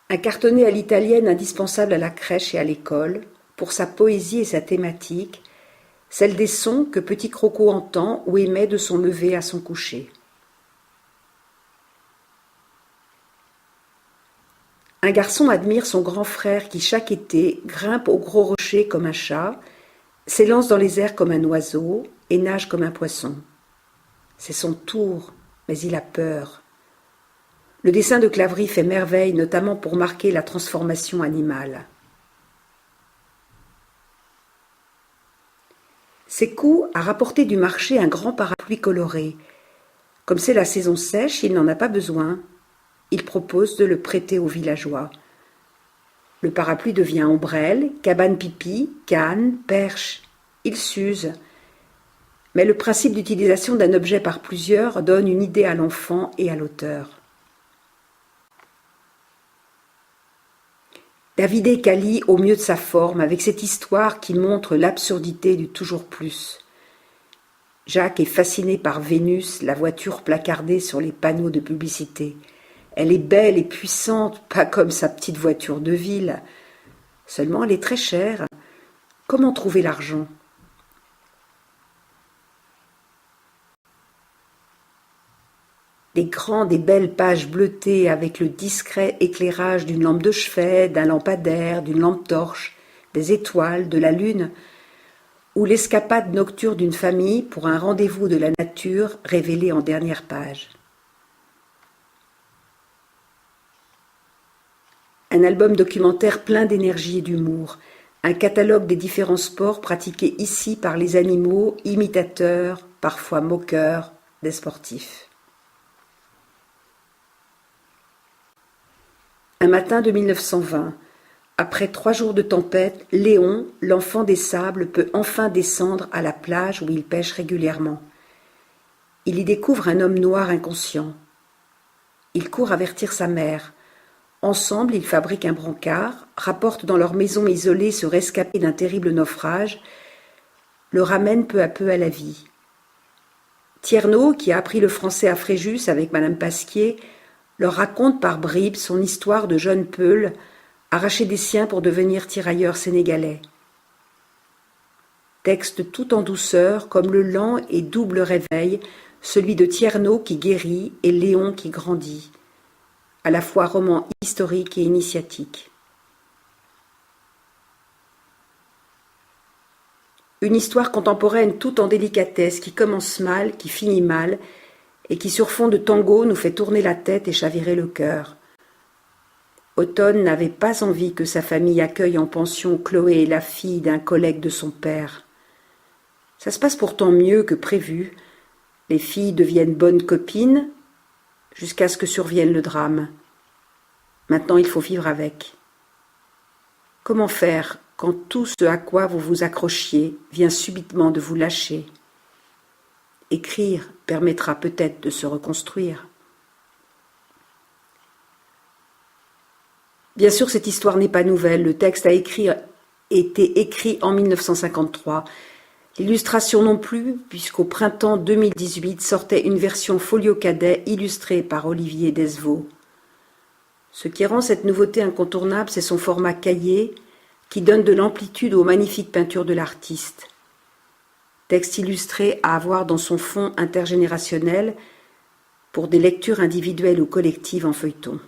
Un cartonné à l'italienne indispensable à la crèche et à l'école, pour sa poésie et sa thématique, celle des sons que Petit Croco entend ou émet de son lever à son coucher. Un garçon admire son grand frère qui, chaque été, grimpe au gros rocher comme un chat, s'élance dans les airs comme un oiseau et nage comme un poisson. C'est son tour, mais il a peur. Le dessin de Claverie fait merveille, notamment pour marquer la transformation animale. Sékou a rapporté du marché un grand parapluie coloré. Comme c'est la saison sèche, il n'en a pas besoin. Il propose de le prêter aux villageois. Le parapluie devient ombrelle, cabane pipi, canne, perche. Il s'use. Mais le principe d'utilisation d'un objet par plusieurs donne une idée à l'enfant et à l'auteur. Davide Cali au mieux de sa forme, avec cette histoire qui montre l'absurdité du toujours plus. Jacques est fasciné par Vénus, la voiture placardée sur les panneaux de publicité. Elle est belle et puissante, pas comme sa petite voiture de ville. Seulement elle est très chère. Comment trouver l'argent ? Des belles pages bleutées avec le discret éclairage d'une lampe de chevet, d'un lampadaire, d'une lampe torche, des étoiles, de la lune, ou l'escapade nocturne d'une famille pour un rendez-vous de la nature révélé en dernière page. Un album documentaire plein d'énergie et d'humour, un catalogue des différents sports pratiqués ici par les animaux, imitateurs, parfois moqueurs, des sportifs. Un matin de 1920, après 3 jours de tempête, Léon, l'enfant des sables, peut enfin descendre à la plage où il pêche régulièrement. Il y découvre un homme noir inconscient. Il court avertir sa mère. Ensemble, ils fabriquent un brancard, rapportent dans leur maison isolée ce rescapé d'un terrible naufrage, le ramènent peu à peu à la vie. Tierno, qui a appris le français à Fréjus avec Madame Pasquier, leur raconte par bribes son histoire de jeune peul, arraché des siens pour devenir tirailleur sénégalais. Texte tout en douceur, comme le lent et double réveil, celui de Tierno qui guérit et Léon qui grandit, à la fois roman historique et initiatique. Une histoire contemporaine tout en délicatesse, qui commence mal, qui finit mal, et qui sur fond de tango nous fait tourner la tête et chavirer le cœur. Automne n'avait pas envie que sa famille accueille en pension Chloé, la fille d'un collègue de son père. Ça se passe pourtant mieux que prévu. Les filles deviennent bonnes copines jusqu'à ce que survienne le drame. Maintenant, il faut vivre avec. Comment faire quand tout ce à quoi vous vous accrochiez vient subitement de vous lâcher ? Écrire permettra peut-être de se reconstruire. Bien sûr, cette histoire n'est pas nouvelle. Le texte a été écrit en 1953. L'illustration non plus, puisqu'au printemps 2018 sortait une version folio cadet illustrée par Olivier Desvaux. Ce qui rend cette nouveauté incontournable, c'est son format cahier qui donne de l'amplitude aux magnifiques peintures de l'artiste. Texte illustré à avoir dans son fond intergénérationnel pour des lectures individuelles ou collectives en feuilleton.